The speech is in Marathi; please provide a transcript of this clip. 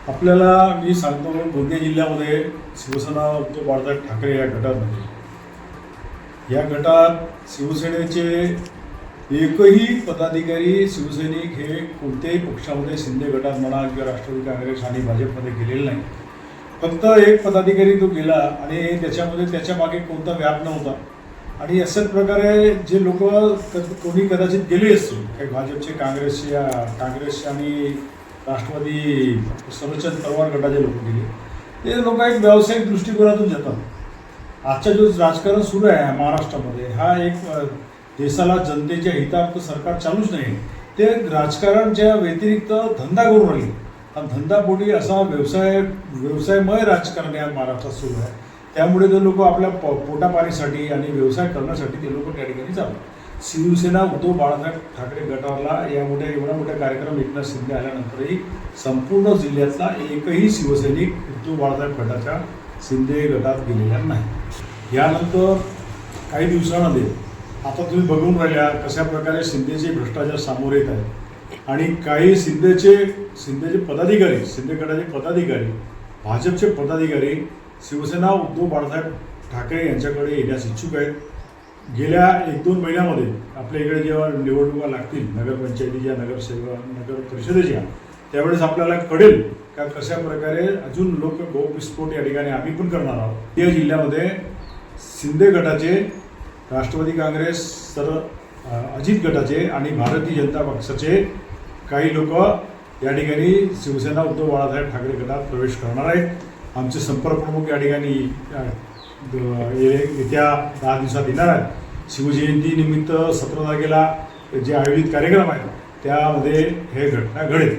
आपल्याला मी सांगतो, गोंदिया जिल्ह्यामध्ये शिवसेना उद्धव बाळासाहेब ठाकरे या गटामध्ये, या गटात शिवसेनेचे एकही पदाधिकारी शिवसैनिक हे कोणत्याही पक्षामध्ये शिंदे गटात म्हणा किंवा राष्ट्रवादी काँग्रेस आणि भाजपमध्ये गेलेले नाही. फक्त एक पदाधिकारी तो गेला आणि त्याच्यामध्ये त्याच्या मागे कोणता व्याप नव्हता. आणि अशाच प्रकारे जे लोक कोणी कदाचित गेले असतील, काही भाजपचे काँग्रेसचे आणि राष्ट्रवादी शरदचंद्र पवार गटाचे लोक गेले, ते लोक एक व्यावसायिक दृष्टिकोनातून जातात. आजचं जो राजकारण सुरू आहे महाराष्ट्रामध्ये, हा एक देशाला जनतेच्या हितार्थ सरकार चालूच नाही, ते राजकारणच्या व्यतिरिक्त धंदा करून राहिले. हा धंदापोटी असा व्यवसायमय राजकारण या महाराष्ट्रात सुरू आहे. त्यामुळे ते लोक आपल्या पोटापाणीसाठी आणि व्यवसाय करण्यासाठी ते लोक त्या ठिकाणी चालतात. शिवसेना उद्धव बाळासाहेब ठाकरे गटाला एवढा मोठा कार्यक्रम एकनाथ शिंदे आल्यानंतरही संपूर्ण जिल्ह्यातला एकही शिवसैनिक उद्धव बाळासाहेब गटाच्या शिंदे गटात गेलेला नाही. यानंतर काही दिवसांमध्ये आता तुम्ही बघून राहिल्या कशा प्रकारे शिंदेचे भ्रष्टाचार सामोरे येत आहेत आणि काही शिंदेचे पदाधिकारी, शिंदे गटाचे पदाधिकारी, भाजपचे पदाधिकारी शिवसेना उद्धव बाळासाहेब ठाकरे यांच्याकडे येण्यास इच्छुक आहेत. गेल्या 1-2 महिन्यामध्ये आपल्या इकडे जेव्हा निवडणुका लागतील नगरपंचायतीच्या, नगर परिषदेच्या, त्यावेळेस आपल्याला कळेल का कशा प्रकारे अजून लोक गौविस्फोट या ठिकाणी आम्ही पण करणार आहोत. या जिल्ह्यामध्ये शिंदे गटाचे, राष्ट्रवादी काँग्रेस, अजित गटाचे आणि भारतीय जनता पक्षाचे काही लोक या ठिकाणी शिवसेना उद्धव बाळासाहेब ठाकरे गटात प्रवेश करणार आहेत. आमचे संपर्क प्रमुख या ठिकाणी येत्या 10 दिवसात येणार आहेत. शिवजयंतीनिमित्त 17 तारखेला जे आयोजित कार्यक्रम आहेत त्यामध्ये हे घटना घडेल.